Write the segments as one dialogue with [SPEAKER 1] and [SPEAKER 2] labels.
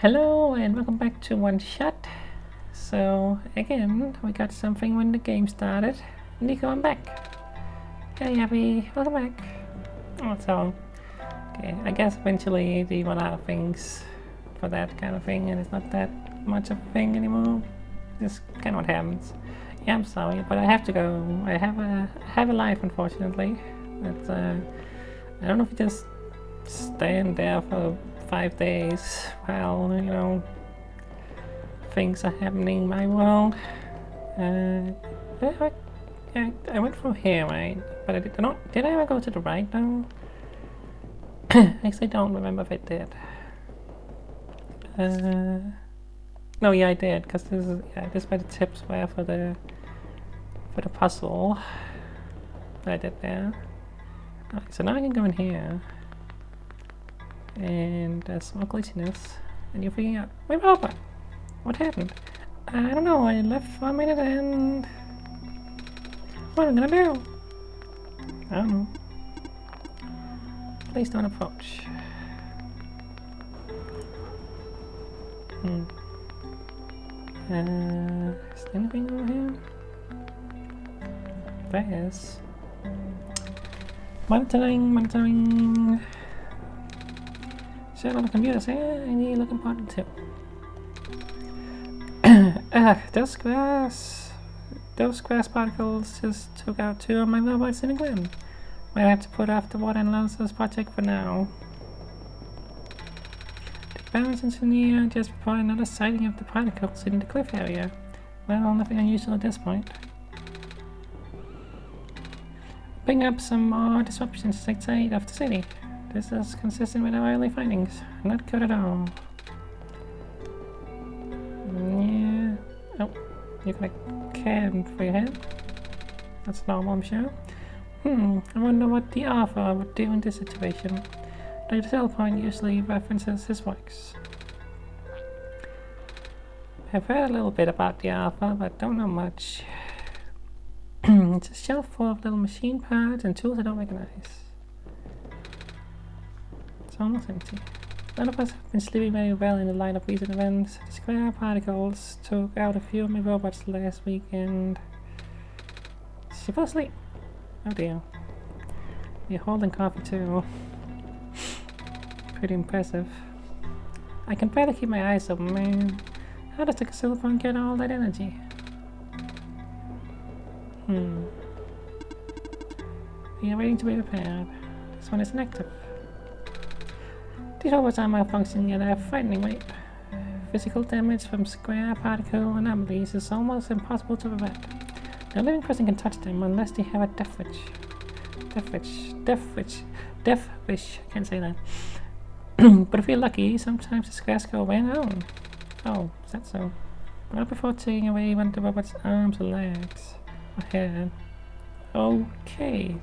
[SPEAKER 1] Hello and welcome back to One Shot. So again, we got something when the game started. Nico, I'm back. Hey Abby, welcome back. So, okay, I guess eventually they run out of things for that kind of thing and it's not that much of a thing anymore. Just kind of what happens. Yeah, I'm sorry, but I have to go. I have a life, unfortunately. It's, I don't know if you just stand there for 5 days while, things are happening in my world. I went from here, right? But I did not. Did I ever go to the right though? I actually don't remember if I did. No, yeah, I did, because this is where the tips were for the puzzle that I did there. Okay, so now I can go in here. And there's more glitchiness. And you're figuring out, wait, Robert, what happened? I don't know, I left for a minute and... what am I gonna do? I don't know. Please don't approach. Is there anything over here? There is. Monitoring. Shut on the computer, say, I need to look important too. Those grass particles just took out 2 of my robots in the ground. Might have to put off the water analysis project for now. The balance engineer just reported another sighting of the particles in the cliff area. Well, nothing unusual at this point. Bring up some more disruptions outside of the city. This is consistent with our early findings. Not good at all. Yeah. Oh, you got a can for your head. That's normal, I'm sure. I wonder what the author would do in this situation. The cell point usually references his works. I've heard a little bit about the author, but don't know much. It's a shelf full of little machine parts and tools I don't recognize. It's almost empty. None of us have been sleeping very well in the light of recent events. The square particles took out a few of my robots last weekend. She fell asleep. Oh dear. You're holding coffee too. Pretty impressive. I can barely keep my eyes open, man. How does the xylophone get all that energy? You're waiting to be repaired. This one is inactive. These robots are malfunctioning at a frightening rate. Physical damage from square particle anomalies is almost impossible to prevent. No living person can touch them unless they have a death wish. I can't say that. But if you're lucky, sometimes the squares go away on their own. Oh, is that so? Not before taking away one of the robot's arms or legs. Or head. Okay.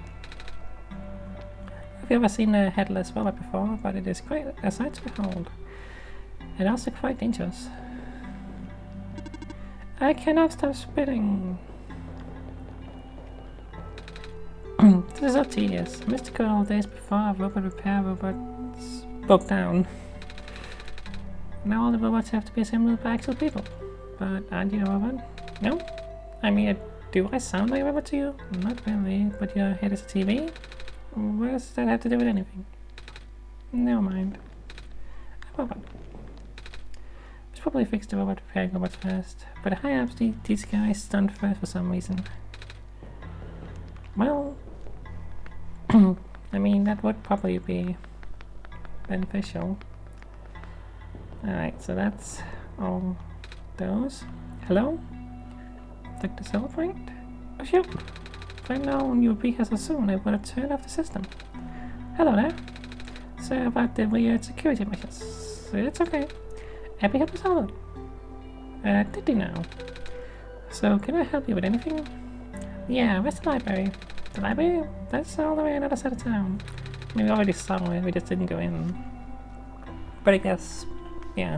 [SPEAKER 1] Have you ever seen a headless robot before? But it is quite a sight to behold. And also quite dangerous. I cannot stop spinning. This is so tedious. I missed the good old days before a robot repair robots broke down. Now all the robots have to be assembled by actual people. But aren't you a robot? No? I mean, do I sound like a robot to you? Not really, but your head is a TV? What does that have to do with anything? Never mind. A robot. We should probably fix the robot repairing robots first, but the high-ups need these guys stunned first for some reason. Well, I mean, that would probably be beneficial. Alright, so that's all those. Hello? Take the cell point? Oh shoot! If I'd known you would be here so soon, I would have turned off the system. Hello there. Sorry about the weird security measures. It's okay. Happy help us out. Did you know? So, can I help you with anything? Yeah, where's the library? The library? That's all the way on the other side of town. I mean, we already saw it, we just didn't go in. But I guess, yeah,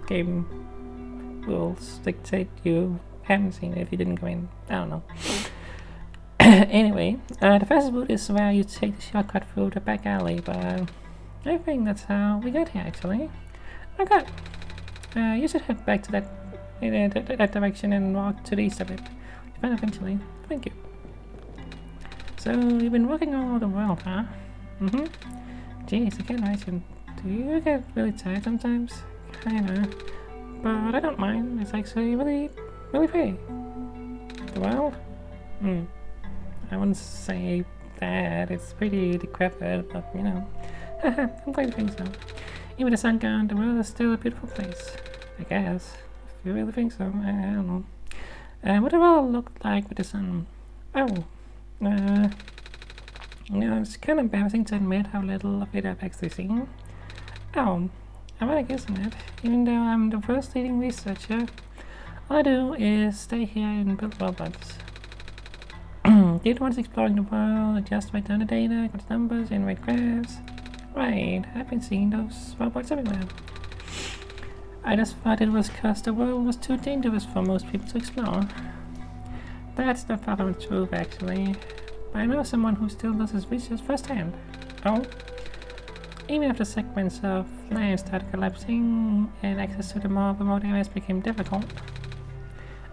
[SPEAKER 1] game rules dictate you haven't seen it if you didn't go in. I don't know. Anyway, the first route is where you take the shortcut through the back alley, but I think that's how we got here actually. Okay. You should head back to that direction and walk to the east of it. You'll find it eventually. Thank you. So, you've been walking all over the world, huh? Mm-hmm. Jeez, I can't imagine. Do you get really tired sometimes? Kinda. But I don't mind. It's actually really, really pretty. The world? I wouldn't say that. It's pretty decrepit, but you know. I'm glad you think so. Even with the sun gone, the world is still a beautiful place. I guess. If you really think so, I don't know. What do it all look like with the sun? Oh. It's kind of embarrassing to admit how little of it I've actually seen. Oh, ironic, isn't it? Even though I'm the first leading researcher, all I do is stay here and build robots. You're the ones exploring the world, just write down the data, got numbers, generate graphs. Right, I've been seeing those robots everywhere. I just thought it was because the world was too dangerous for most people to explore. That's not far from the truth, actually. But I know someone who still does his research firsthand. Oh? Even after segments of land started collapsing and access to the more remote areas became difficult.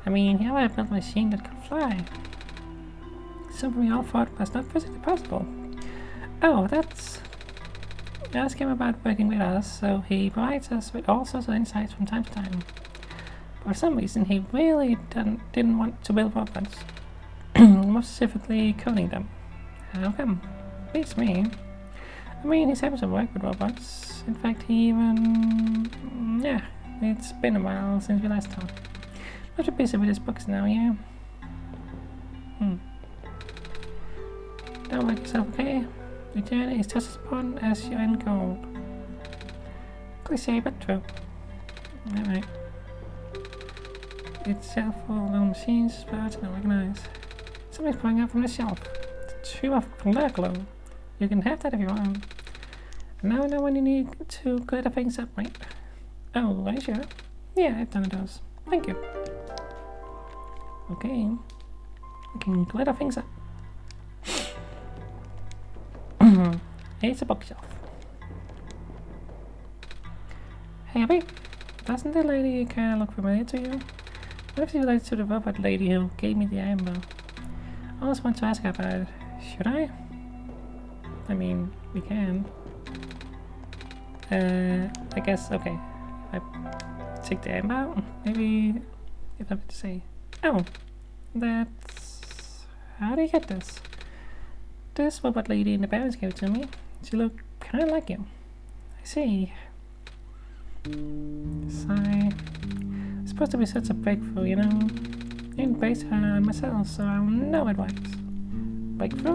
[SPEAKER 1] I mean, here I built a machine that could fly. Something we all thought was not physically possible. Oh, that's... Ask him about working with us, so he provides us with all sorts of insights from time to time. For some reason, he really didn't want to build robots. More specifically, coding them. How come? Beats me. I mean, he's having some work with robots. In fact, he even... Yeah, it's been a while since we last talked. Much busy with his books now, yeah? Don't work yourself, okay? Your journey is just as important as your end goal. Cliché, but true. Alright. It's full of little machines, but it's not organized. Something's pouring out from the shelf. It's a tube of clear glue. You can have that if you want. Now I know when you need to glitter things up, right? Oh, are you sure? Yeah, I've done those. Thank you. Okay. We can glitter things up. It's a bookshelf. Hey, Abbie, doesn't the lady kind of look familiar to you? What if she relates to the robot lady who gave me the amber? I always want to ask her about it. Should I? I mean, we can. I guess, okay. I take the amber out. Maybe if I have to say. Oh, that's... How do you get this? This robot lady in the barrels gave it to me. She looked kind of like you. I see. Sigh. It's supposed to be such a breakthrough, you know? I didn't base her on myself, so I'll know it works. Breakthrough?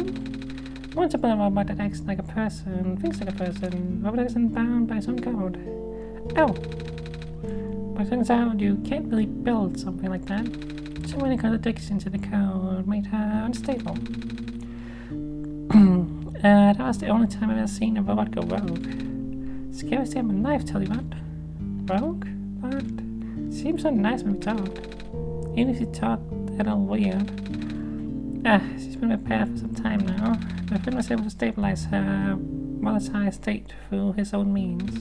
[SPEAKER 1] I want to build a robot that acts like a person, thinks like a person, robot that isn't bound by some code. Oh! But it turns out you can't really build something like that. So many contradictions in the code made her unstable. That was the only time I've ever seen a robot go rogue. Scariest day of my life, tell you what. Rogue? But it seems so nice when we talk. Even if she talked a little weird. She's been repaired for some time now. My friend was able to stabilize her volatile state through his own means.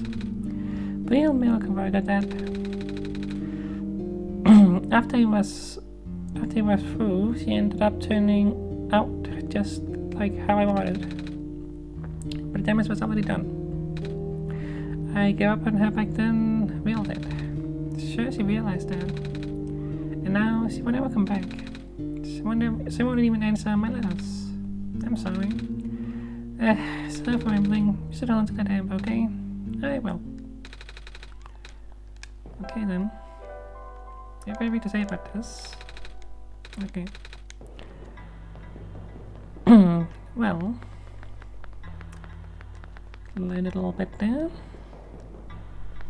[SPEAKER 1] Real miracle work at that. After he was through, she ended up turning out just like how I wanted. But the damage was already done. I gave up on her back then, we all did. Sure, she realized that. And now she won't ever come back. She won't even answer my letters. I'm sorry. Sorry for rambling. You should hold on to that amber, okay? I will. Okay then. You have anything to say about this? Okay. Well, learn it a little bit there.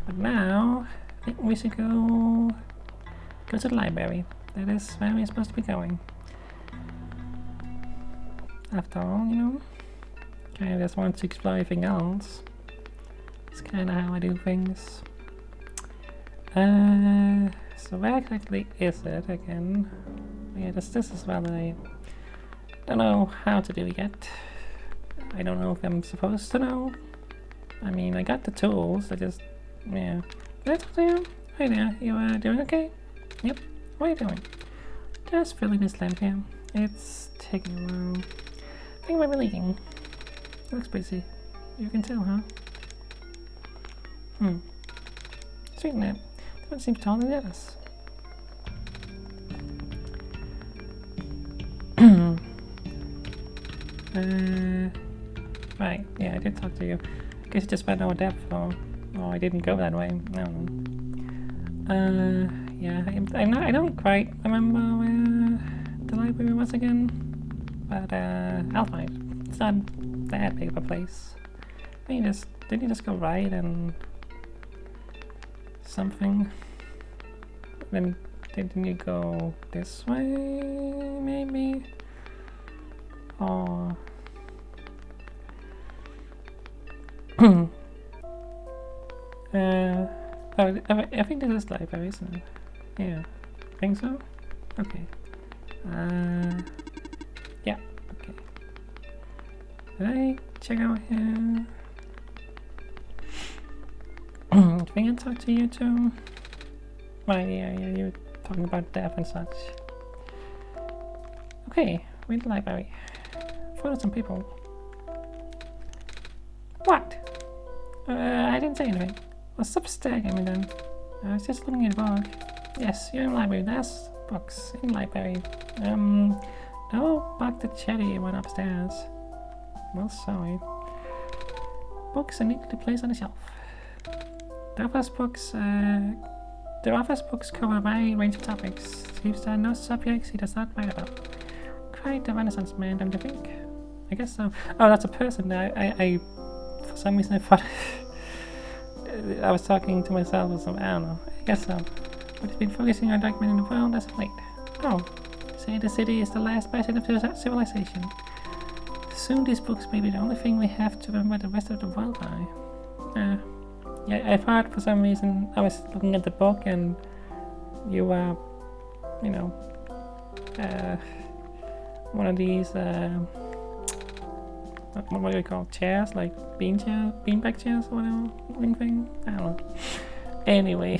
[SPEAKER 1] But now, I think we should go to the library. That is where we're supposed to be going. After all, you know, I just want to explore everything else. It's kind of how I do things. So where exactly is it again? Yeah, this is what I don't know how to do yet. I don't know if I'm supposed to know. I mean, I got the tools, I just, yeah. Did I talk to you? Hi there, you doing okay? Yep. What are you doing? Just filling this lamp here. It's taking a while. I think I'm leaking. Looks busy. You can tell, huh? Sweet nap. That one seems totally jealous. Right, yeah, I did talk to you. Guess you just went over depth, or I didn't go that way. I don't know. Yeah, I don't quite remember where the library was again, but I'll find it. It's not that big of a place. Didn't you just go right and something? Then didn't you go this way, maybe? Or I think this is library, isn't it? Yeah, I think so. Okay. Yeah. Okay. Did I check out here? I think I talked to you too. Right, yeah, you were talking about death and such. Okay, we're in the library. Followed some people. What? I didn't say anything. Well, stop staring at me then. I was just looking at the book. Yes, you're in the library. There's books in the library. No, Buck the Cherry went upstairs. Well, sorry. Books are neatly placed on the shelf. The author's books cover a wide range of topics. Seems there are no subjects he does not write about. Quite a Renaissance man, don't you think? I guess so. Oh, that's a person. I for some reason I thought I was talking to myself or something. I don't know. I guess so. But he's been focusing on documenting the world as of late. Oh, say the city is the last bastion of civilization. Soon these books may be the only thing we have to remember the rest of the world by. Yeah, I thought for some reason I was looking at the book and you were, one of these, what do we call chairs, like beanbag chairs or whatever, wing thing, I don't know. Anyway,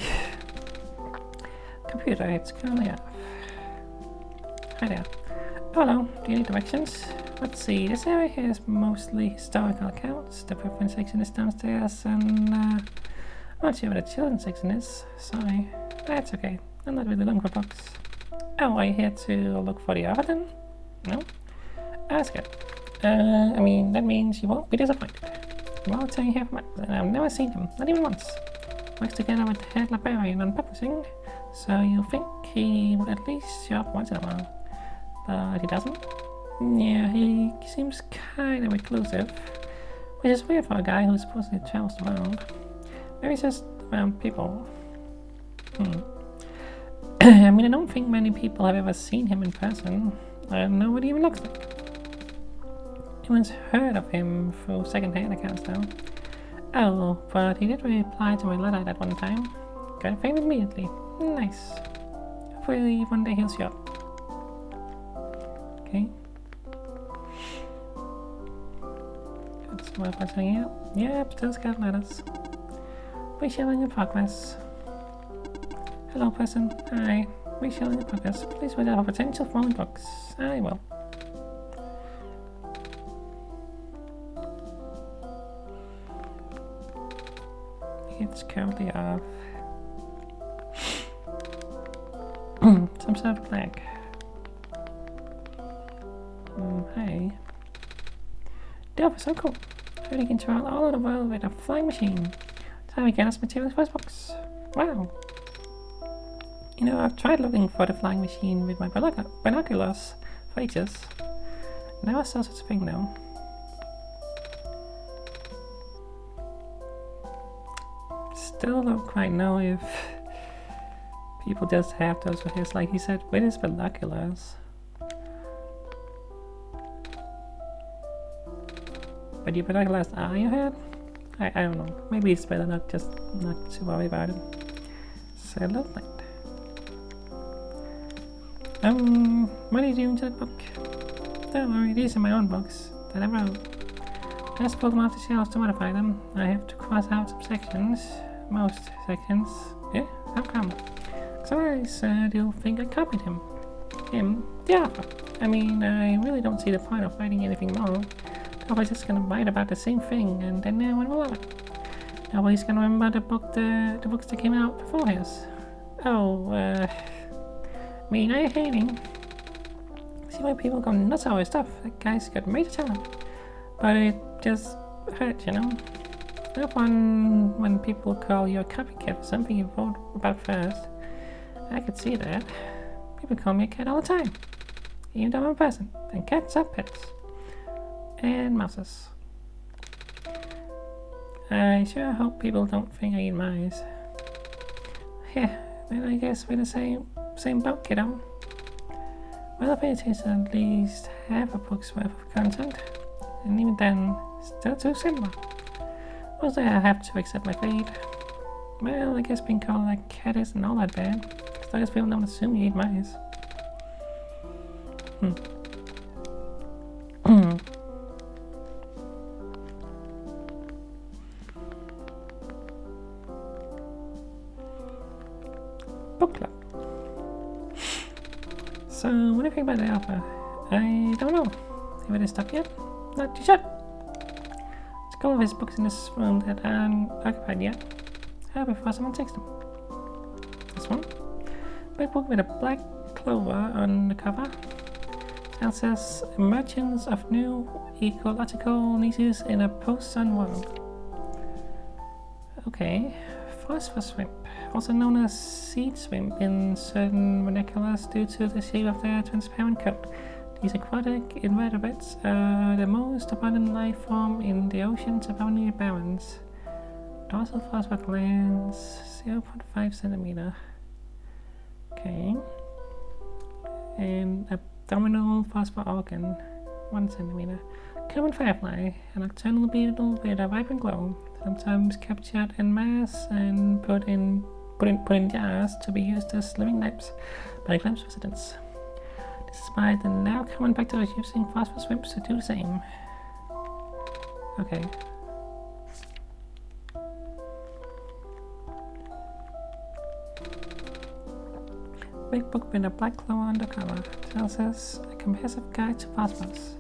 [SPEAKER 1] computer, it's currently off. Hi there. Hello, do you need directions? Let's see, this area here is mostly historical accounts. The preference section is downstairs, and I'm not sure where the children's section is. Sorry. That's okay. I'm not really looking for books. Oh, are you here to look for the author then? No? That's good. I mean, that means you won't be disappointed. Well, I'll tell you here for months, and I've never seen him, not even once. Works together with the head librarian on publishing, so you think he would at least show up once in a while. But he doesn't? Yeah, he seems kind of reclusive, which is weird for a guy who supposedly travels the world. Maybe he's just around people. I mean, I don't think many people have ever seen him in person. I don't know what he even looks like. Everyone's heard of him through second-hand accounts though. Oh, but he did reply to my letter that one time. Got it framed immediately. Nice. Hopefully one day he'll show up. Okay. That's what I'm saying here. Yep, still got letters. We're showing in progress. Hello, person. Hi. We're showing in progress. Please watch out for potential falling books. I will. It's currently off. Some sort of flag. Hey. The office so cool. Really can travel all over the world with a flying machine. Time we get us materials for his books. Wow. You know, I've tried looking for the flying machine with my binoculars for ages. Never saw such a thing though. Still don't quite know if people just have those for his, like he said, with his binoculars. But your binoculars are in your head? I don't know. Maybe it's better not to worry about it. So look like that. What are you doing to that book? Don't worry, these are my own books that I wrote. I just pulled them off the shelves to modify them. I have to cross out some sections. Most sections. Eh? How come? So I said you'll think I copied him. Him? The author. I mean, I really don't see the point of writing anything more. Nobody's just gonna write about the same thing and then no one will love it. Nobody's gonna remember the books that came out before his. Oh, I mean, I hating. See why people go nuts over his stuff. That guy's got major talent. But it just hurts, you know? It's no fun when people call you a copycat for something you wrote about first. I could see that. People call me a cat all the time. Even though I'm a person. And cats are pets. And mouses. I sure hope people don't think I eat mice. Yeah, then I guess we're the same boat, kiddo. Well, I pay attention to at least half a book's worth of content. And even then, still too similar. Mostly I have to accept my fate. Well, I guess being called a cat isn't all that bad. As long as people don't assume you eat mice. Book club. So, what do you think about the alpha? I don't know. If it is stopped yet? Not too sure. Let's go over his books in this room that aren't occupied yet. Before someone takes them. This one. Big book with a black clover on the cover. It says Emergence of New Ecological Niches in a Post-Sun World. Okay. Phosphor shrimp, also known as seed shrimp in certain vernaculars due to the shape of their transparent coat. These aquatic invertebrates are the most abundant life form in the ocean's abundant barrens. Dorsal phosphor glands 0.5 centimeter. Okay. And abdominal phosphor organ 1 centimeter. Common firefly, a nocturnal beetle with a vibrant glow, sometimes captured en masse and put in jars to be used as living lamps by the club's residents. Despite the now common practice of using phosphor shrimps to do the same. Okay. Big book with a black glow on the cover tells us a comprehensive guide to phosphorus.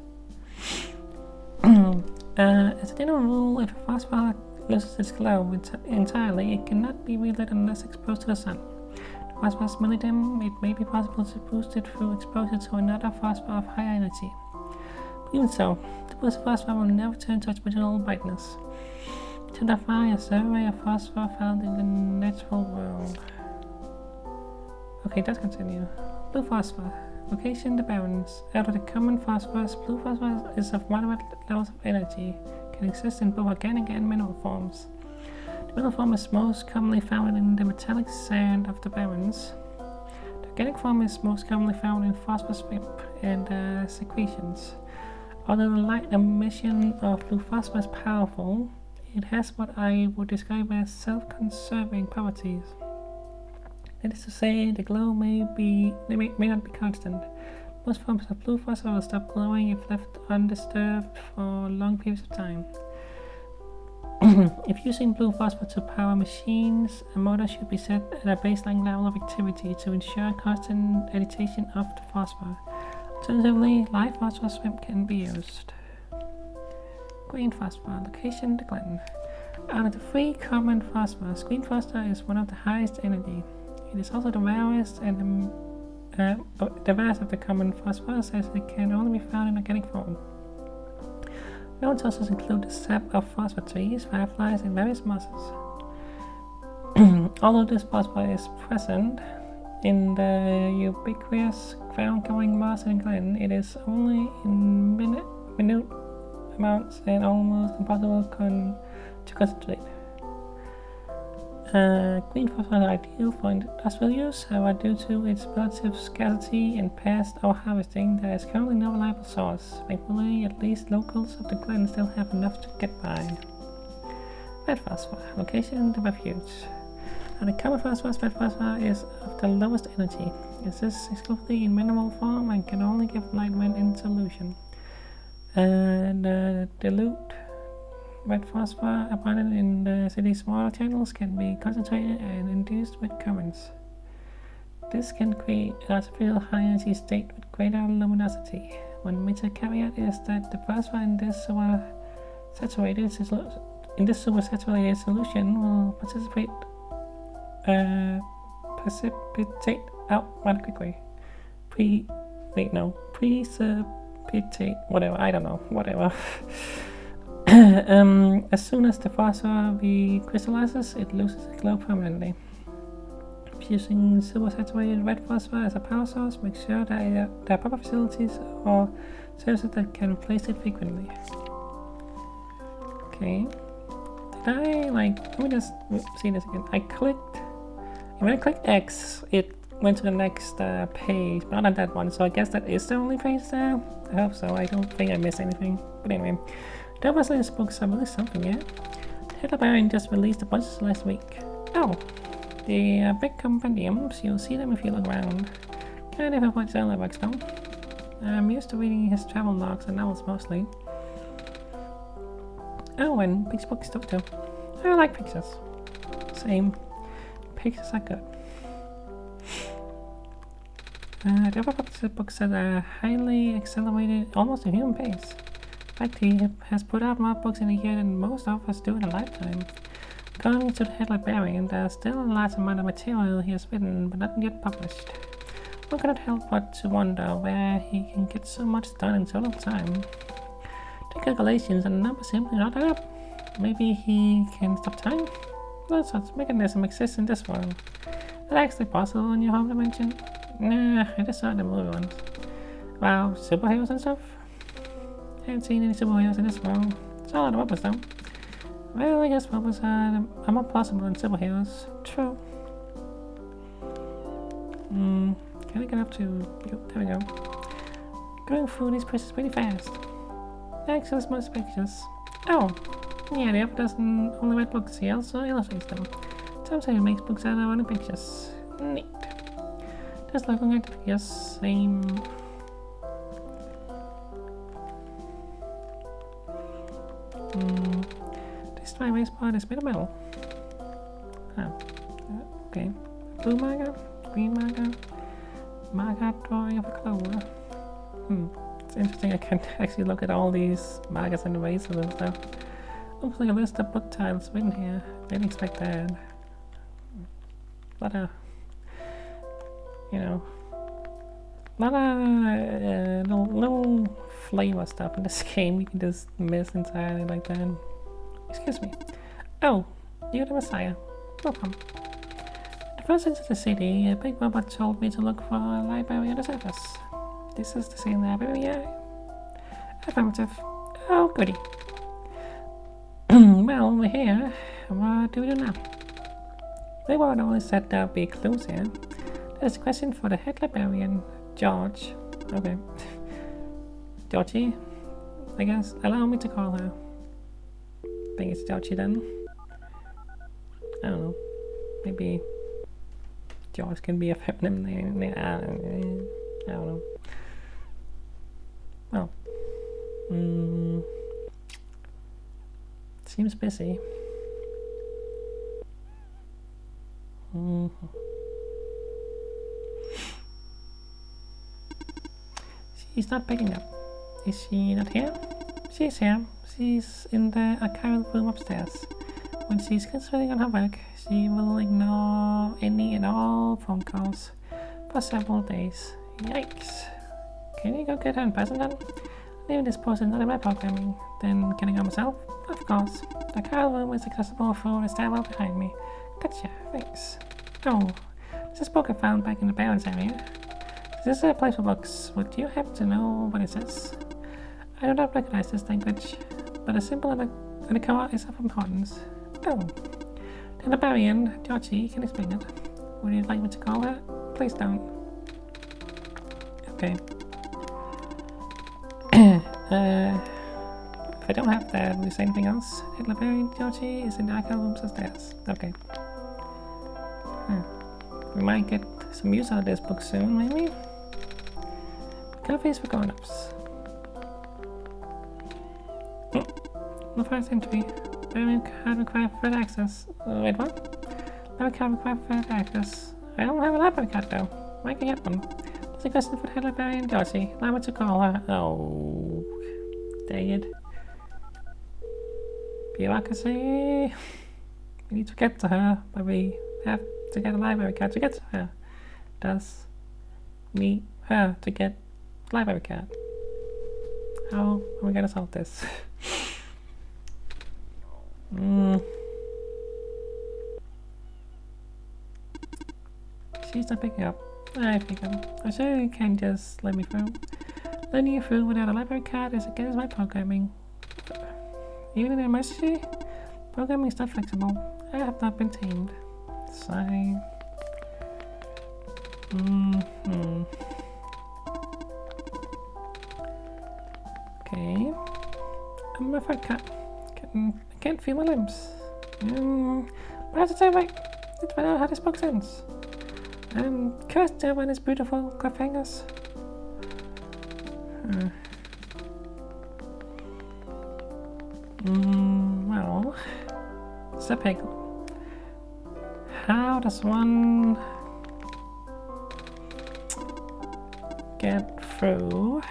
[SPEAKER 1] As a general rule, if a phosphor loses its glow entirely, it cannot be relit unless exposed to the sun. The phosphorus may dim, it may be possible to boost it through exposure to another phosphor of higher energy. But even so, the boosted phosphor will never turn to its original brightness. To defy a survey of phosphor found in the natural world. Okay, let's continue. Blue phosphor. Location: the barrens. Out of the common phosphorus, blue phosphorus is of moderate levels of energy, can exist in both organic and mineral forms. The mineral form is most commonly found in the metallic sand of the barrens. The organic form is most commonly found in phosphorus shrimp and secretions. Although the light emission of blue phosphor is powerful, it has what I would describe as self-conserving properties. That is to say, the glow may not be constant. Most forms of blue phosphor will stop glowing if left undisturbed for long periods of time. If using blue phosphor to power machines, a motor should be set at a baseline level of activity to ensure constant agitation of the phosphor. Alternatively, live phosphor shrimp can be used. Green phosphor. Location: the glen. Out of the 3 common phosphors, green phosphor is one of the highest energy. It is also the rarest and the rarest of the common phosphors, as it can only be found in organic form. Known sources include the sap of phosphor trees, fireflies, and various mosses. Although this phosphor is present in the ubiquitous ground-covering moss and glen, it is only in minute amounts and almost impossible to concentrate. Green phosphor is ideal for industrial use, however, due to its relative scarcity and past harvesting, there is currently no reliable source. Thankfully, at least locals of the glen still have enough to get by. Red phosphor. Location: the refuge. And the common phosphorus, red phosphor is of the lowest energy. It exists exclusively in mineral form and can only give light when in solution. And dilute red phosphor abundant in the city's water channels can be concentrated and induced with currents. This can create an artificial high-energy state with greater luminosity. One major caveat is that the phosphor in this supersaturated solution will precipitate out rather quickly. Precipitate, whatever, I don't know, whatever. As soon as the phosphor recrystallizes, it loses its glow permanently. Using supersaturated red phosphor as a power source, make sure that there are proper facilities or services that can replace it frequently. Okay. Did I, let me just see this again. When I clicked X, it went to the next page, but not on that one, so I guess that is the only page there. I hope so. I don't think I missed anything. But anyway, there was this book, so I released something, yeah? The Librarian just released a bunch last week. Oh, the big compendiums, you'll see them if you look around. Kind of avoid sound like though. I'm used to reading his travel logs and novels mostly. Oh, and big books too. I like pictures. Same. Pictures are good. The other books that are highly accelerated, almost a human pace. In fact, he has put out more books in a year than most of us do in a lifetime. According to the head librarian, there's still a large amount of material he has written, but not yet published. One cannot help but to wonder where he can get so much done in so little time. The calculations and the numbers simply not add up. Maybe he can stop time? What such mechanism exists in this world? Is that actually possible in your home dimension? Nah, I just saw the movie once. Wow, superheroes and stuff? I haven't seen any superheroes in this world. It's all a lot of weapons though. Well, I guess weapons are more plausible than superheroes. True. Can I get up to... There we go. Going through these places pretty fast. Access most pictures. Oh, yeah, the author doesn't only write books, he also illustrates them. Sometimes he makes books out of other pictures. Neat. Just looking at the pictures, same. This driveway spot is made of metal. Oh, okay. Blue marker, green marker, marker drawing of a clover. It's interesting I can actually look at all these markers and erasers and stuff. Looks like a list of book titles written here. Didn't expect that. Lot of, little flavor stuff in this game you can just miss entirely like that. Excuse me. Oh, you're the Messiah. Welcome. The first into the city, a big robot told me to look for a library on the surface. This is the same library, yeah? Affirmative. Oh, goody. Well, we're here. What do we do now? The word only said there'll be clues here. There's a question for the head librarian, George. Okay. Georgie, I guess. Allow me to call her. I think it's Georgie then. I don't know. Maybe George can be a feminine name. I don't know. Well. Seems busy. She's not picking up. Is she not here? She's here. She's in the archival room upstairs. When she's concentrating on her work, she will ignore any and all phone calls for several days. Yikes. Can you go get her in person then? Leaving this person not in my programming. Then can I go myself? Of course. The archival room is accessible through the stairwell behind me. Gotcha, thanks. Oh, this is a book I found back in the Barrens area. This is a place for books. Would you happen to know what it says? I do not recognize this language, but a symbol and a cover is of importance. Oh. The librarian, Georgie, can explain it. Would you like me to call her? Please don't. Okay. If I don't have that, will you say anything else? The librarian, Georgie, is in the archive rooms upstairs. Okay. We might get some use out of this book soon, maybe? Coffees for grown-ups. The first entry. Memory card required for access. Wait, what? Memory card required for access. I don't have a library card though. I can get one. There's a question for the head librarian Darcy. Allow me to call her. Oh. Dang it. Bureaucracy. We need to get to her, but we have to get a library card to get to her. Does need her to get library card. How are we gonna solve this? She's not picking up. I figure. I'm sure you can just let me through. Letting you through without a library card is against my programming. Even in an emergency, programming is not flexible. I have not been tamed. Sigh. Okay. I'm a fat cat. I can't feel my limbs. Perhaps it's alright. Let's find out how this book ends. I'm cursed everyone is beautiful cliffhangers. Well, Sepig. How does one get through?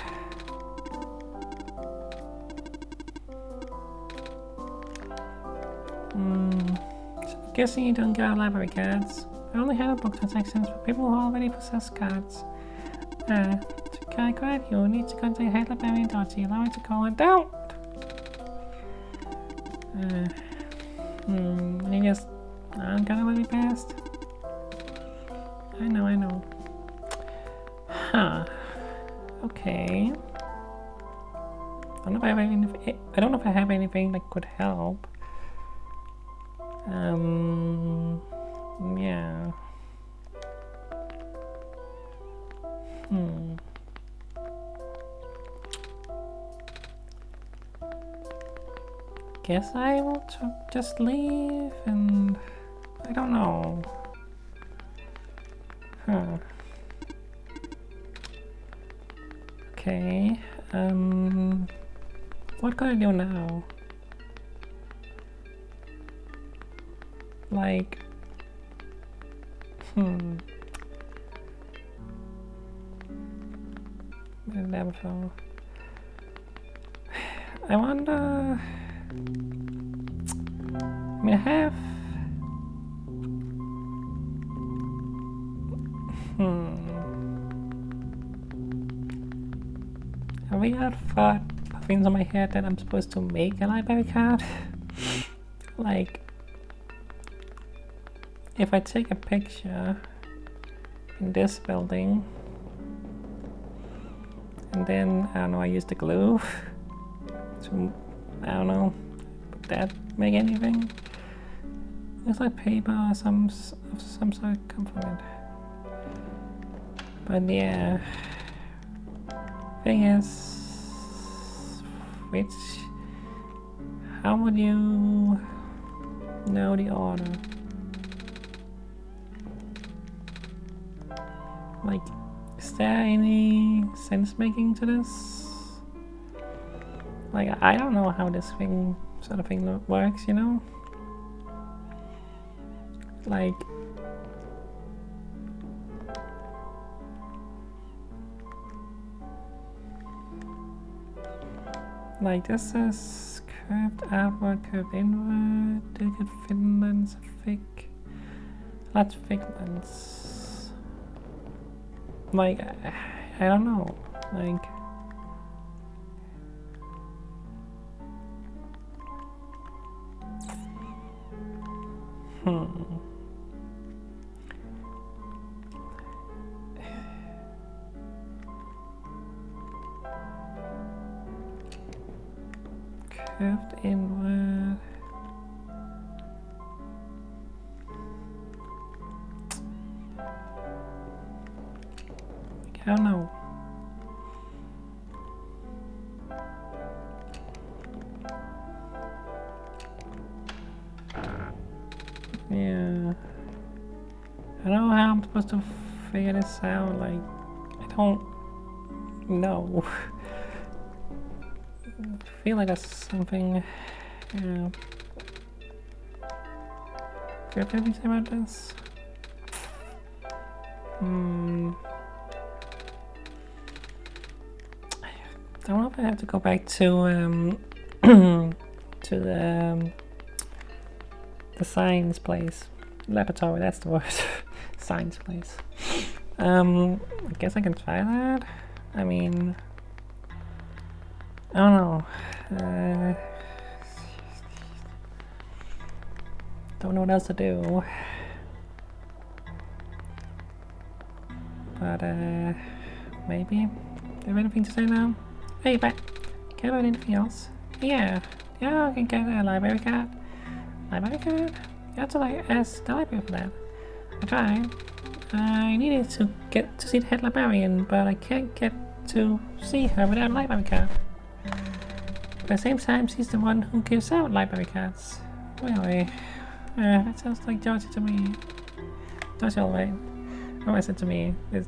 [SPEAKER 1] Guessing you don't get library cards. I only have book transactions for people who already possess cards. To grab you need to contact head librarian Darcy. Allow me to call her down. I guess I'm gonna let me past. I know. Huh. Okay. I don't know if I have anything that could help. Yeah. Guess I will just leave and I don't know. Okay. What can I do now? Like, never fell. I wonder. I mean, I have. A weird thought popping into my head that I'm supposed to make a library card. Like, if I take a picture in this building and then, I don't know, I use the glue to, I don't know, would that make anything? Looks like paper or some sort come from it. But yeah, thing is, how would you know the order? Like, is there any sense making to this? Like, I don't know how this sort of thing works, you know? Like this is curved outward, curved inward, delicate filaments, large figments. Like, I don't know, like, curved inward. I don't know. Yeah. I don't know how I'm supposed to figure this out. Like, I don't know. I feel like that's something Yeah. Do you have anything to say about this? I don't know if I have to go back to to the science place. Laboratory, that's the word. Science place. I guess I can try that. I mean, I don't know. Don't know what else to do. But maybe. Do you have anything to say now? Hey, but can I have anything else? Yeah, I can get a library card. Library card? You have to ask the library for that. I tried. I needed to get to see the head librarian, but I can't get to see her without a library card. At the same time, she's the one who gives out library cards. Really? That sounds like Georgie to me. That's alright. What I said to me is,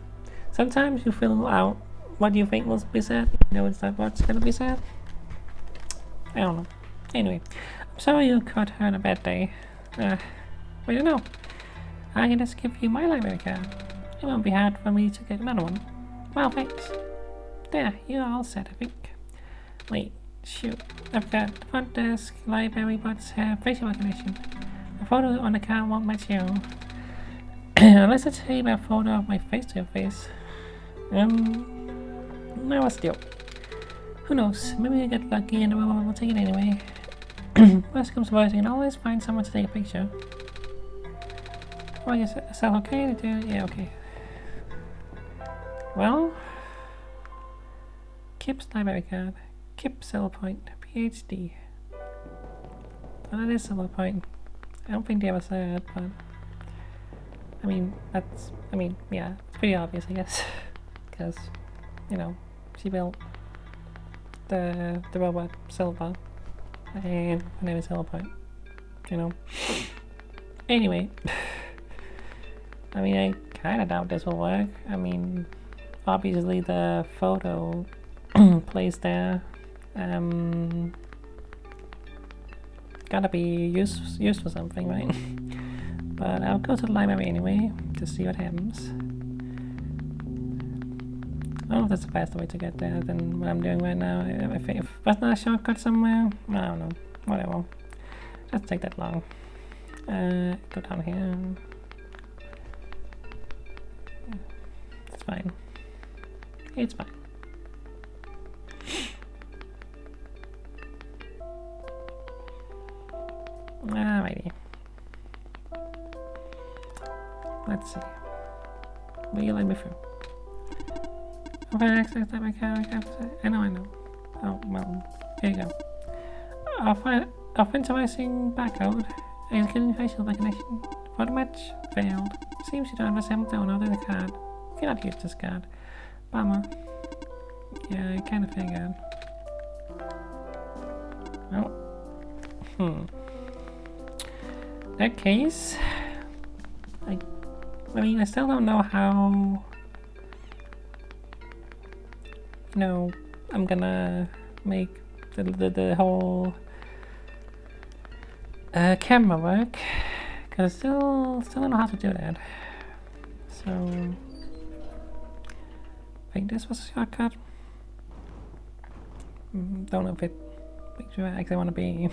[SPEAKER 1] sometimes you fill out what you think will be said. You know it's not what's gonna be said. I don't know. Anyway, I'm sorry you caught her on a bad day. Well, no. I can just give you my library card. It won't be hard for me to get another one. Well, thanks. There, you're all set, I think. Wait, shoot. I've got the front desk library bots have facial recognition. The photo on the card won't match you. Unless I take a photo of my face to your face. No, still. Who knows? Maybe I get lucky and we'll take it anyway. Worst comes to worst, you can always find someone to take a picture. Oh, is that okay to do? Yeah, okay. Well, Kip's library card. Kip Silver Point, PhD. Oh, that is Silver Point. I don't think they ever said, but I mean, yeah, it's pretty obvious, I guess, because you know, she built the robot Silver, and her name is Silver Point. You know. Anyway. I mean, I kinda doubt this will work. I mean, obviously the photo placed there, gotta be used for something, right? But I'll go to the library anyway, to see what happens. I don't know if that's the faster way to get there than what I'm doing right now. If wasn't there a shortcut somewhere? I don't know. Whatever. Doesn't take that long. Go down here. It's fine. It's fine. Alrighty. Let's see. Will you let me through? Okay, access that I can. I know. Oh, well, here you go. Authorizing barcode. Executing facial recognition. Photo match failed. Seems you don't resemble the owner of the card. Cannot use this card. Bummer. Yeah, I kinda figured. Well. In that case, I mean, I still don't know how, you know, I'm gonna make the whole camera work, because I still don't know how to do that. So I think this was a shortcut. Don't know if it makes sure I actually want to be.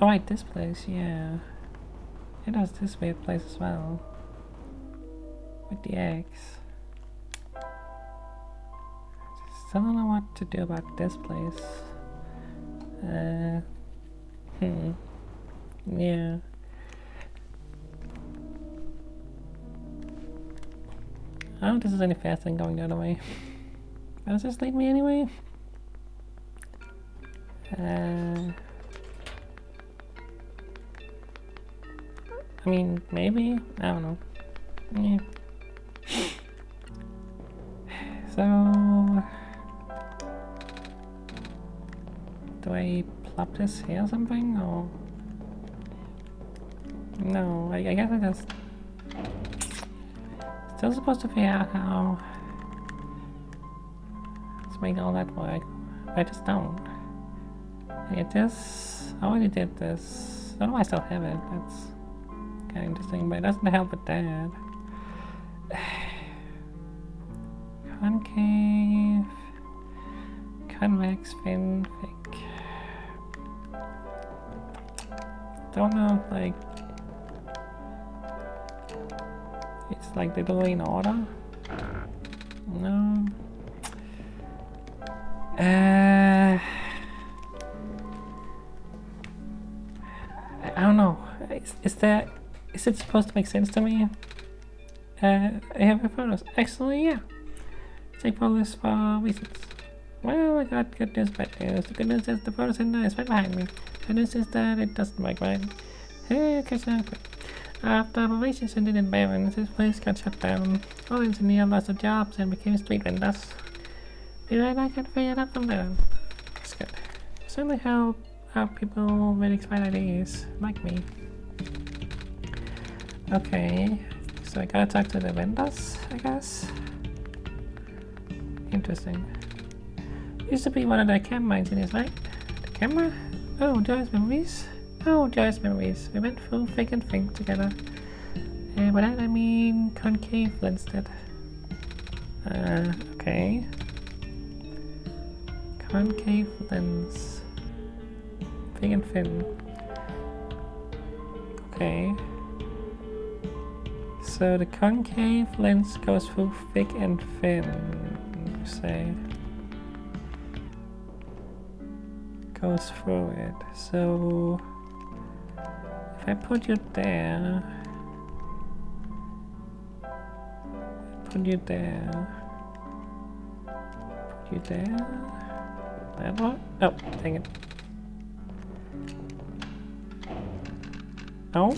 [SPEAKER 1] Oh right, this place, yeah. It has this weird place as well. With the eggs. Still don't know what to do about this place. Yeah. I don't think this is any faster than going the other way. Does this lead me anyway? I mean, maybe? I don't know. Yeah. So do I plop this here or something, or no? I guess I just still supposed to figure out how to make all that work. I just don't. I did this. I already did this. I don't know why I still have it. That's kind of interesting, but it doesn't help with that. Concave, convex, fin, fake. Don't know if like it's like they do it in order. No. I don't know. Is it supposed to make sense to me? I have photos. Actually, yeah. Take photos for reasons. Well, I got good news, bad news. The good news is the photo center is right behind me. The bad news is that it doesn't work right. Hey, okay, so quick. After operations ended in Barron, this place got shut down. All engineers lost their jobs and became street vendors. Maybe I can figure it out from there. That's good. Certainly help out people with expired ideas, like me. Okay, so I gotta talk to the vendors, I guess. Interesting. Used to be one of the camera engineers, right? The camera? Oh, Joy's memories? Oh, Joy's memories. We went through Fake and Think together. By that I mean concave lens did. Okay. Concave lens. Fake and Fin. Okay. So the concave lens goes through thick and thin, you say. Goes through it. So if I put you there, put you there, put you there, that one? Oh, dang it. Oh,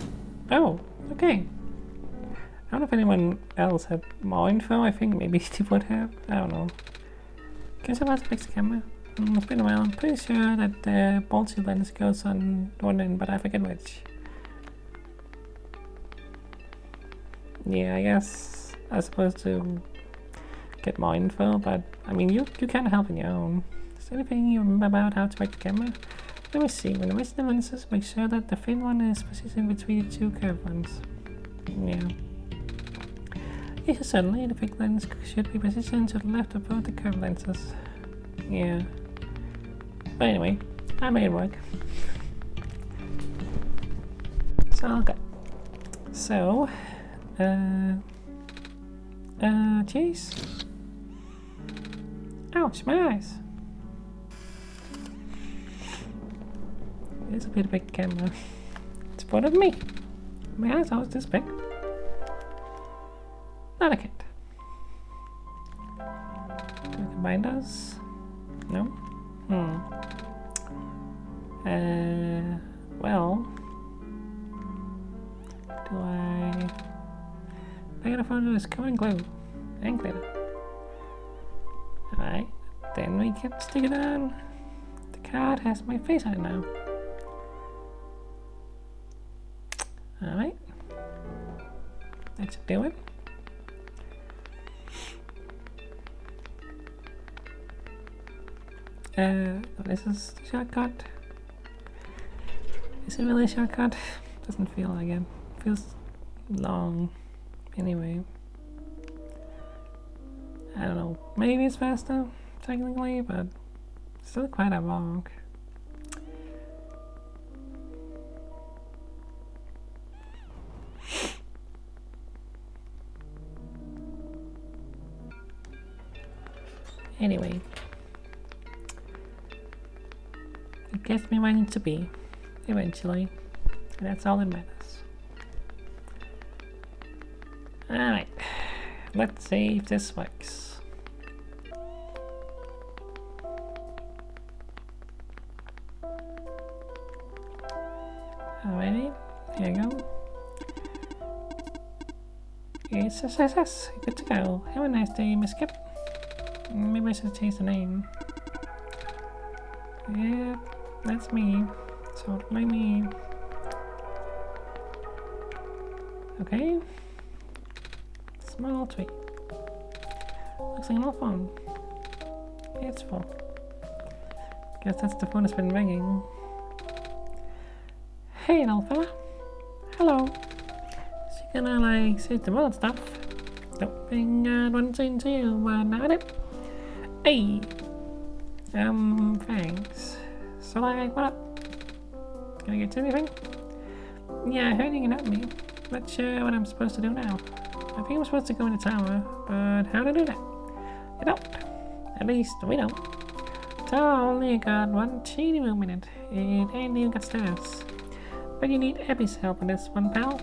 [SPEAKER 1] oh, okay. I don't know if anyone else had more info. I think maybe they would have. I don't know. Guess I'm about to fix the camera. It's been a while. I'm pretty sure that the Balti lens goes on one end, but I forget which. Yeah, I guess I was supposed to get more info, but I mean, you can help on your own. Is there anything you remember about how to make the camera? Let me see. When arranging the lenses, make sure that the thin one is positioned between the two curved ones. Yeah. Yes, certainly, the thick lens should be positioned to the left of both the curved lenses. Yeah. But anyway, I made it work. It's all good. So, cheese. Ouch, my eyes. It's a bit big camera. It's part of me. My eyes are this big. Not a cat. Do we combine those? No? Well, do I gotta find this common glue and glitter. Alright, then we can stick it on. The card has my face on it now. Alright, that should do it. This is the shortcut. Is it really a shortcut? Doesn't feel like it. Feels long. Anyway. I don't know. Maybe it's faster, technically, but still quite a walk. Anyway. It gets me where I need to be, eventually, and that's all that matters. Alright, let's see if this works. Alrighty, here you go. It's a success, good to go. Have a nice day, Miss Skip. Maybe I should change the name. Yeah. That's me. Totally me. Okay. Small tweet. Looks like no fun. It's full. Guess that's the phone that's been ringing. Hey, little fella. Hello. Is she gonna like say the other stuff? Don't bring runs into you when I it. Hey. Thanks. So like, what up? Can I get to anything? Yeah, I heard you can help me. Not sure what I'm supposed to do now. I think I'm supposed to go in the tower, but how to do that? You don't. At least we don't. Tower only got one teeny minute. It ain't even got stairs. But you need Abbie's help in this one, pal.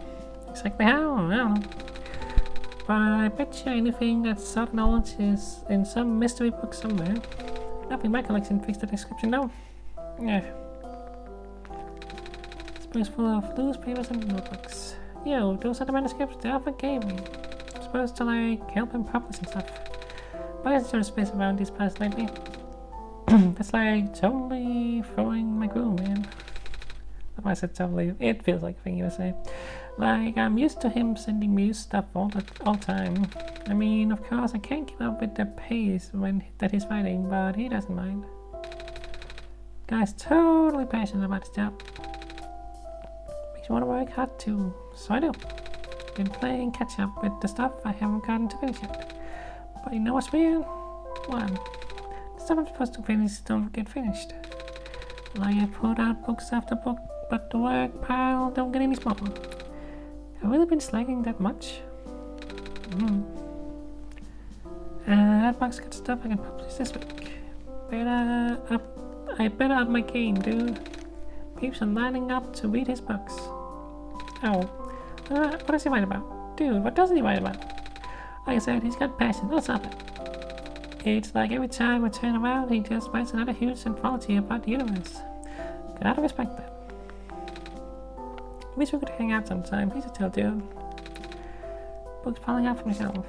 [SPEAKER 1] Exactly how? I don't know. But I bet you anything that sort of knowledge is in some mystery book somewhere. Nothing my collection fits the description though. Yeah. This book's full of loose papers and notebooks. Yo, those are the manuscripts the author gave me. I'm supposed to like help him publish and stuff. But there's no space around these parts lately. That's like totally throwing my groove, man. I said totally. It feels like a thing you would say. Like, I'm used to him sending me stuff all time. I mean, of course, I can't keep up with the pace that he's writing, but he doesn't mind. Guy's totally passionate about his job. Makes me want to work hard too, so I do. Been playing catch up with the stuff I haven't gotten to finish yet. But you know what's weird? One, the stuff I'm supposed to finish don't get finished. Like, I put out books after book, but the work pile don't get any smaller. Have I really been slacking that much? That box got stuff I can publish this week. I better up my game, dude. Peeps are lining up to read his books. Oh, what does he write about? Dude, what doesn't he write about? Like I said, he's got passion, that's something. It's like every time I turn around, he just writes another huge anthology about the universe. Gotta respect that. Wish we could hang out sometime, he's a chill dude. Books piling up from the shelf.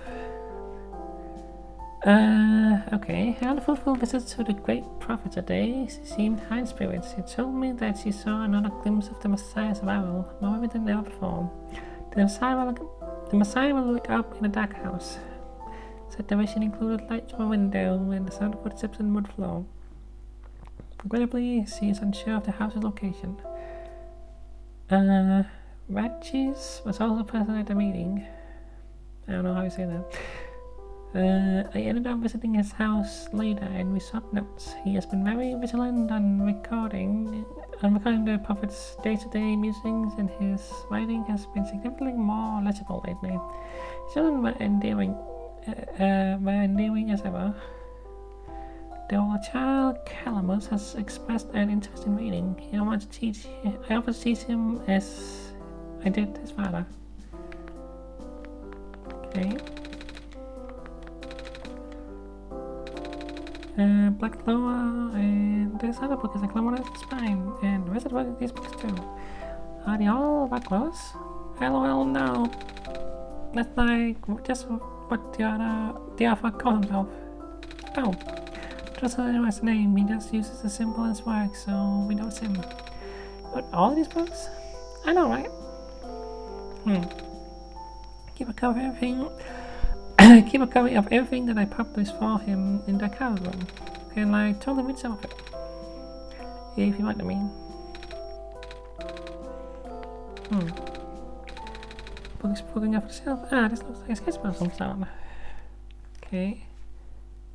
[SPEAKER 1] Okay. On a fruitful visit to the great prophet today, she seemed high in spirits. She told me that she saw another glimpse of the Messiah's arrival, more vivid than ever before. The Messiah will look up in a dark house. Said the vision included light from a window and the sound of footsteps on the wood floor. Regrettably, she is unsure of the house's location. Ratchis was also present at the meeting. I don't know how you say that. I ended up visiting his house later and we swapped notes. He has been very vigilant on recording the prophet's day-to-day musings, and his writing has been significantly more legible lately. His children were endearing as ever. Though child Calamus has expressed an interest in reading, I often teach him as I did his father. Okay. Black Clover, and this other book is a Clover Spine, and the rest of the book, these books too. Are they all Black Clovers? LOL, no. That's like just what the author calls himself. Oh, just so anyone his name, he just uses the symbol in his work, so we know it's him. But all these books? I know, right? Keep a copy of everything. Keep a copy of everything that I published for him in the card room. And like totally read some of it. If you want, I mean. Book's pulling off the shelf. Ah, this looks like a sketchbook of some sort. Okay.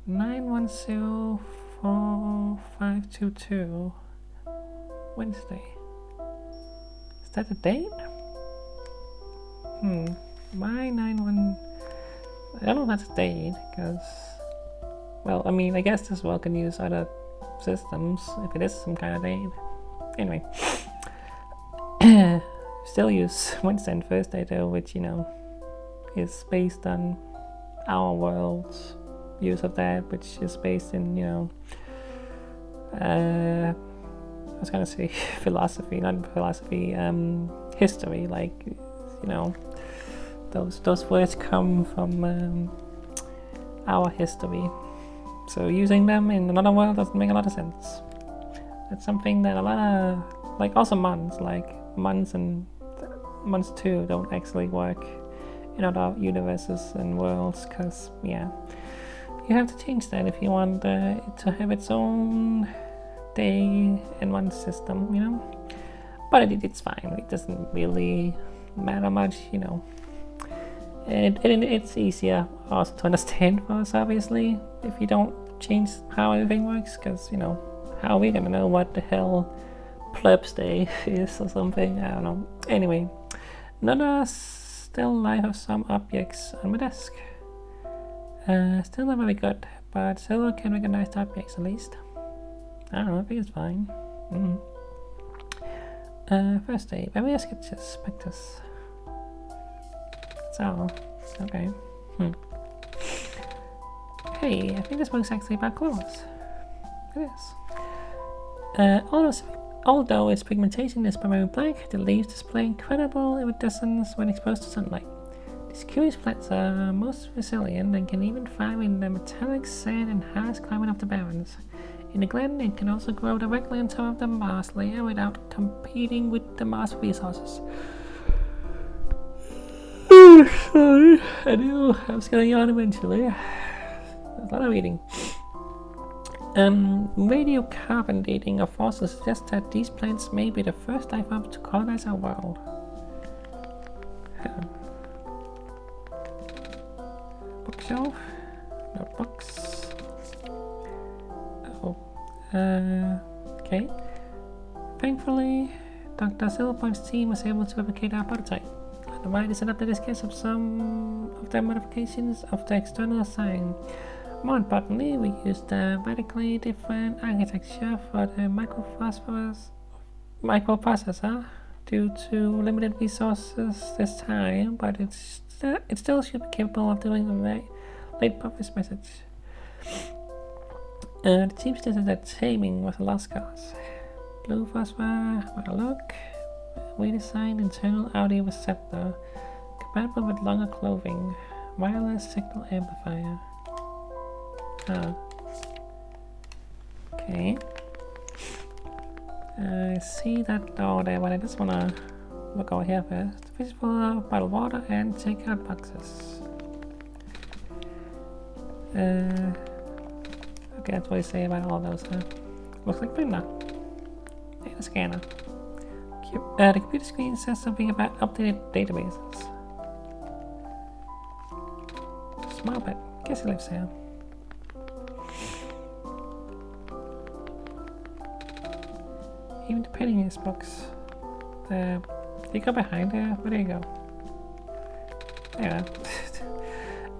[SPEAKER 1] 9104522. Wednesday. Is that the date? Why 91? I don't know if that's a date, because, well, I mean, I guess this world can use other systems if it is some kind of date. Anyway, still use Wednesday and Thursday though, which, you know, is based on our world's use of that, which is based in, you know, I was gonna say philosophy, not philosophy, history, like, you know, those words come from our history, so using them in another world doesn't make a lot of sense. That's something that a lot of, like, also months and months too don't actually work in other universes and worlds, because yeah, you have to change that if you want it to have its own day in one system, you know. But it's fine. It doesn't really matter much, you know. And it's easier also to understand for us, obviously, if you don't change how everything works, because, you know, how are we gonna know what the hell plebs day is or something? I don't know. Anyway, another still life of some objects on my desk. Still not very good, but still can recognize the objects at least. I don't know, I think it's fine. First day, various sketches, practice. So, okay. Hey, I think this book's actually about clothes. It is. Although its pigmentation is primarily black, the leaves display incredible iridescence when exposed to sunlight. These curious plants are most resilient and can even thrive in the metallic sand and harsh climate of the barrens. In the glen, it can also grow directly on top of the marsh layer without competing with the marsh resources. Sorry, I knew I was gonna yawn eventually. There's a lot of reading. Radiocarbon dating of fossils suggests that these plants may be the first life forms to colonize our world. Bookshelf, notebooks. Oh, okay. Thankfully, Dr. Silverpoint's team was able to replicate our prototype. The right is adapted this case of some of the modifications of the external design. More importantly, we used a radically different architecture for the microprocessor due to limited resources this time, but it still should be capable of doing the late purpose message. The team stated that taming was a lost cause. Blue phosphor, well, look. Redesigned internal audio receptor, compatible with longer clothing, wireless signal amplifier. Okay. I see that door there, but I just wanna look over here first. Fish full of bottled water and takeout boxes. Okay, that's what I say about all those, huh? Looks like printer. And a scanner. The computer screen says something about updated databases. Small pet. Guess he lives here. Even the penny in his books. You go behind there. Where do you go? There you are.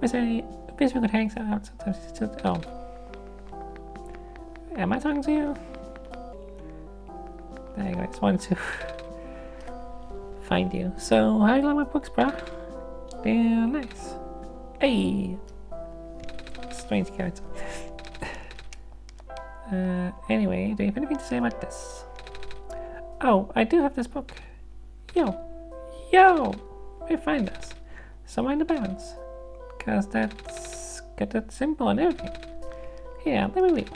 [SPEAKER 1] I wish we could hang out sometimes. Oh. Am I talking to you? There you go. I just wanted to find you. So, how do you like my books, bruh? They're nice. Hey! Strange character. Anyway, do you have anything to say about this? Oh, I do have this book. Yo! Where you find this? Somewhere in the balance. Cause that's got that symbol and everything. Here, let me read.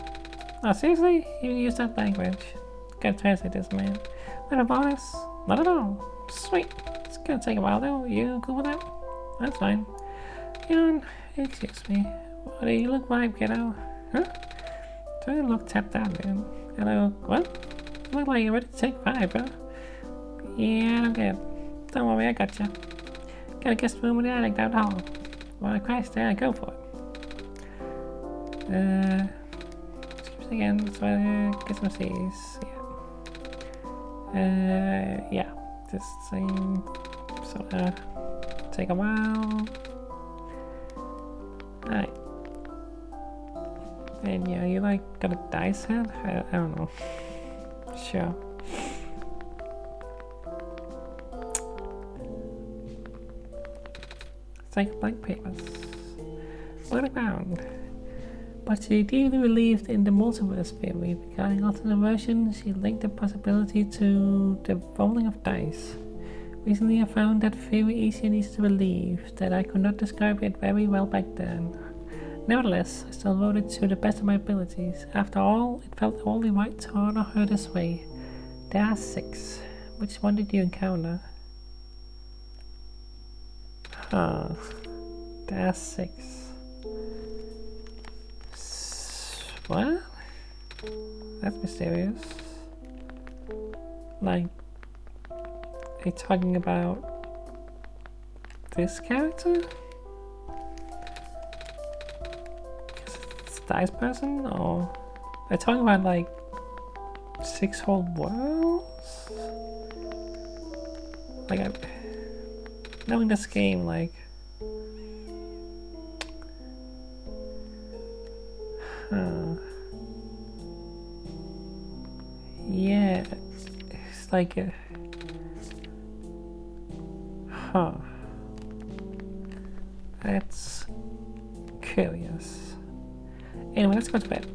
[SPEAKER 1] Oh, seriously? You use that language? Gotta translate this, man. Not a bonus? Not at all. Sweet. It's gonna take a while though. You cool with that? That's fine. Excuse me. What do you look like, kiddo? Huh? Do you look tapped out, man? Hello? What? You look like you're ready to take 5, bro. Yeah, I'm good. Don't worry, I gotcha. Got a guest room in the attic down the hall. When I crash there, I go for it. Excuse me again, so I get some C's. Yeah. This thing sorta take a while. Alright. And yeah, you like got a dice head? I don't know. Sure. It's like blank papers. Look around. But she deeply believed in the multiverse theory. Regarding alternate versions, she linked the possibility to the rolling of dice. Recently I found that theory easier and easier to believe, that I could not describe it very well back then. Nevertheless, I still wrote it to the best of my abilities. After all, it felt only right to honor her this way. There are 6. Which one did you encounter? There are 6. What? That's mysterious. Like, are you talking about this character? It's a dice person? Or are you talking about like 6 whole worlds? Like, knowing this game, like, yeah, it's like a, that's curious. Anyway, let's go to bed.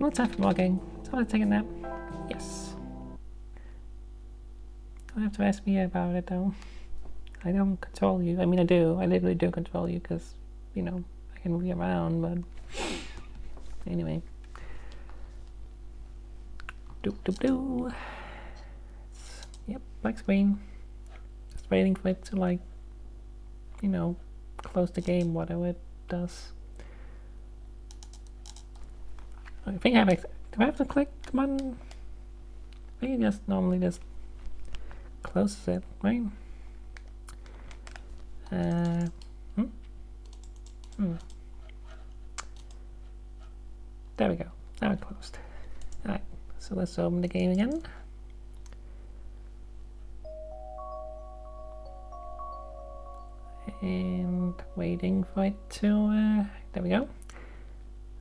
[SPEAKER 1] No time for mugging. Time to take a nap. Yes. Don't have to ask me about it though. I don't control you. I mean, I do. I literally do control you because, you know, I can move you around, but anyway. Doop doop doo. Yep, black screen. Just waiting for it to, like, you know, close the game, whatever it does. I think I have, do I have to click the button? I think it just normally just closes it, right? There we go. Now it closed. Alright, so let's open the game again. And waiting for it to, there we go.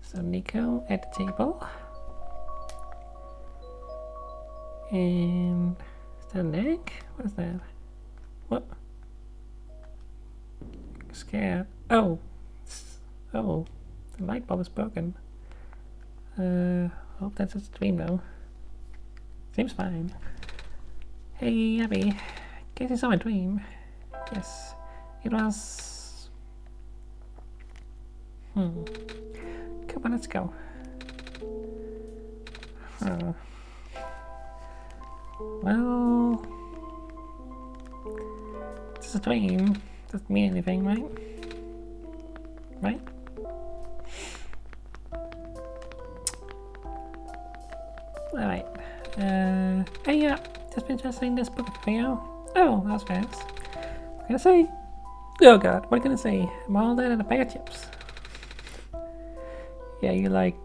[SPEAKER 1] So Nico at the table. And is that an egg? What is that? What? Scared. Oh. Oh. The light bulb is broken. Hope that's just a dream though. Seems fine. Hey Abby. Guess you saw my dream. Yes. It was... Come on, let's go. Well... It's a dream. Doesn't mean anything, right? Right? Alright. Hey, just been translating this book for you. Oh, that was fast. What can I say? Oh god, what can I say? I'm all that and a bag of chips. Yeah, you're like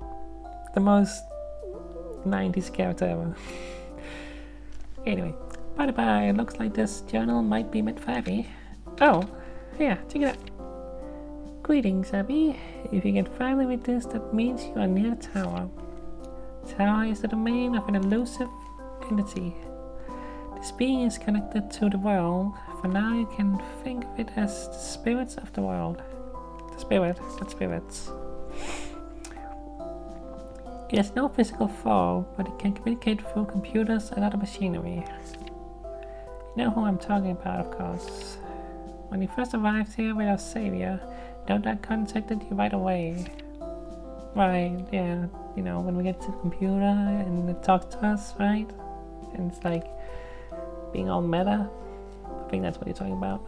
[SPEAKER 1] the most 90s character ever. Anyway, by the by, it looks like this journal might be meant for Abby. Oh, yeah, check it out. Greetings, Abby. If you can finally read this, that means you are near the tower. The tower is the domain of an elusive entity. This being is connected to the world. For now, you can think of it as the spirits of the world. The spirit, not spirits. It has no physical form, but it can communicate through computers and other machinery. You know who I'm talking about, of course. When you first arrived here with our savior, Dota contacted you right away. Right, yeah, you know, when we get to the computer and it talks to us, right? And it's like being all meta. I think that's what you're talking about.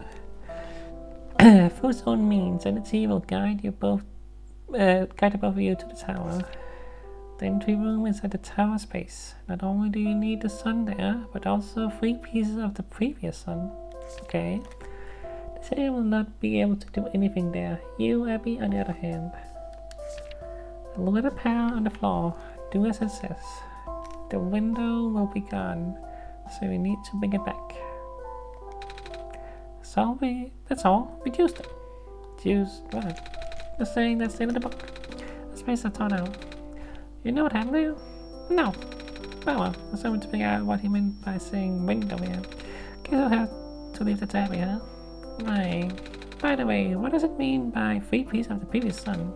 [SPEAKER 1] Through its own means, entity will guide the both of you to the tower. The entry room is at the tower space. Not only do you need the sun there, but also 3 pieces of the previous sun. Okay. The sailor will not be able to do anything there. You, Abby, on the other hand. Look at the power on the floor. Do as it says. The window will be gone, so we need to bring it back. So that's all. We used it. Used what? Just saying that's the end of the book. The space I thought out. You know what happened there? No. Well, I still want to figure out what he meant by saying window here. Guess I'll have to leave the tab here. Right. By the way, what does it mean by 3 pieces of the previous sun?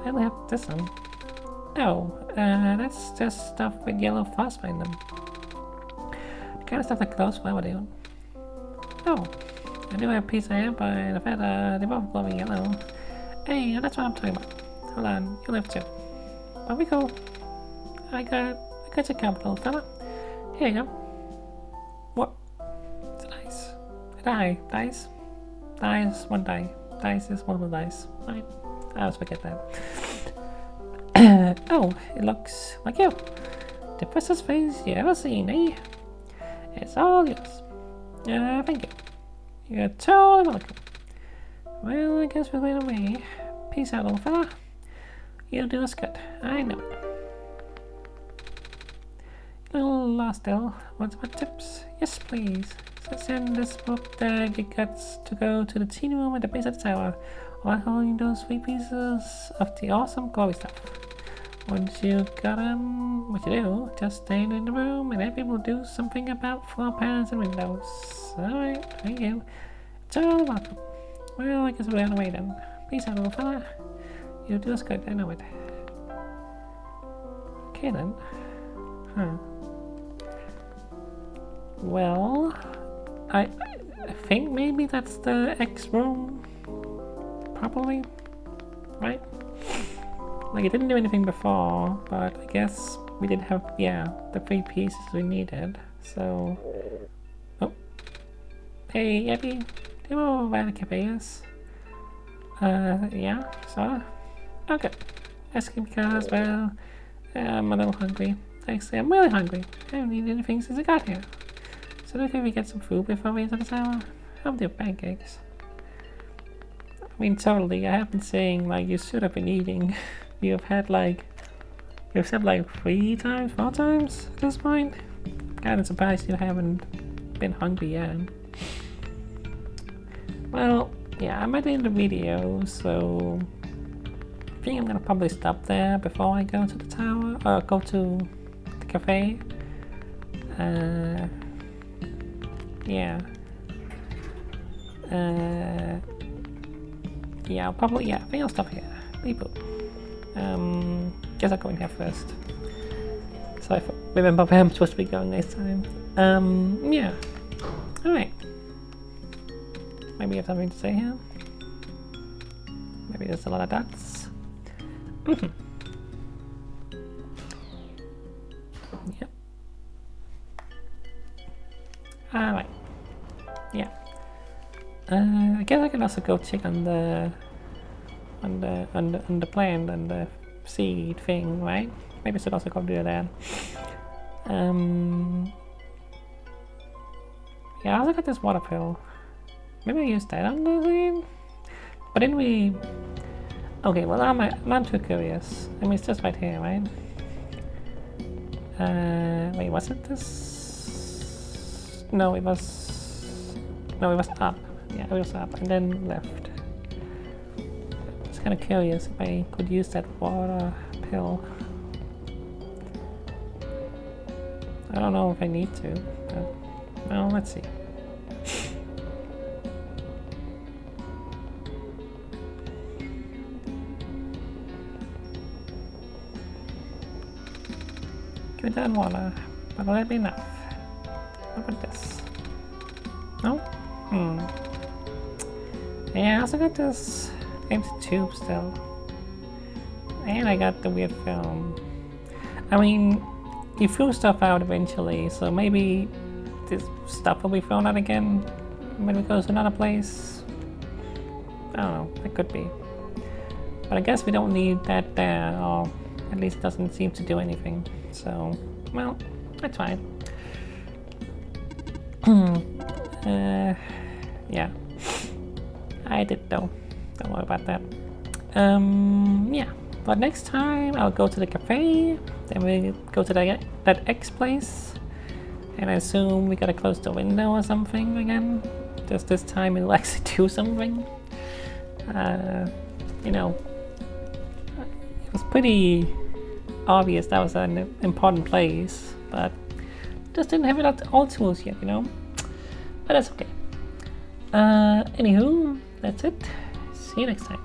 [SPEAKER 1] I only have this one. Oh, that's just stuff with yellow phosphate in them. The kind of stuff that glows forever, dude. Oh, I do have a piece here, but I've had they're both glowing yellow. Hey, that's what I'm talking about. Hold on, you live too. But we go. I got your capital, fella. Here you go. What? It's a dice. A die. Dice. Dice, 1 die. Dice is 1 of the dice. I always forget that. Oh, it looks like you. The fastest face you ever seen, eh? It's all yours. Thank you. You're totally welcome. Well, I guess we'll wait away. Peace out, little fella. You'll do us good. I know it. Little lost still. Want some tips? Yes, please. So send this book that you got to go to the teen room at the base of the tower while holding those 3 pieces of the awesome glowy stuff. Once you got them, what you do, just stay in the room and Abbie will do something about floor pans and windows. Alright, thank you. It's all welcome. Well, I guess we're on the way then. Peace out, little fella. You'll do us good, I know it. Okay then. Huh. Well, I think maybe that's the X room. Probably. Right? Like, it didn't do anything before, but I guess we did have, yeah, the 3 pieces we needed, so... Oh. Hey, Abbie, do you know where the cafe is? Yeah, so? Okay. Asking because, well, I'm a little hungry. Actually, I'm really hungry. I haven't eaten anything since I got here. So can we get some food before we enter the tower? I'll do pancakes. I mean, totally, I have been saying, like, you should have been eating. You've said like 3 times, 4 times at this point. Kinda surprised you haven't been hungry yet. Well, yeah, I'm at the end of the video, so I think I'm gonna probably stop there before I go to the tower, or go to the cafe. Yeah. Yeah, I think I'll stop here. People. Guess I'll go in here first. So I remember where I'm supposed to be going next time. Yeah. Alright. Maybe you have something to say here? Maybe there's a lot of dots. Yep. Alright. Yeah. I guess I can also go check on the plant and the seed thing, right? Maybe I should also go do that. Yeah, I also got this water pill. Maybe I use that on the thing? But then we... Okay, well I'm too curious. I mean, it's just right here, right? Wait, was it this? No, it was up. Yeah, it was up and then left. Kind of curious if I could use that water pill. I don't know if I need to, but well, let's see. Give it that water, but will that be enough? How about this? No? Yeah, I also got this empty tube still. And I got the weird film. I mean, you threw stuff out eventually, so maybe this stuff will be thrown out again when we go to another place. I don't know, it could be. But I guess we don't need that there, or at least it doesn't seem to do anything. So, well, that's fine. Yeah. I did though. Don't worry about that. Yeah. But next time I'll go to the cafe, then we go to that X place, and I assume we gotta close the window or something again. Just this time it'll actually do something. You know, it was pretty obvious that was an important place, but just didn't have all tools yet, you know? But that's okay. Anywho, that's it. See you next time.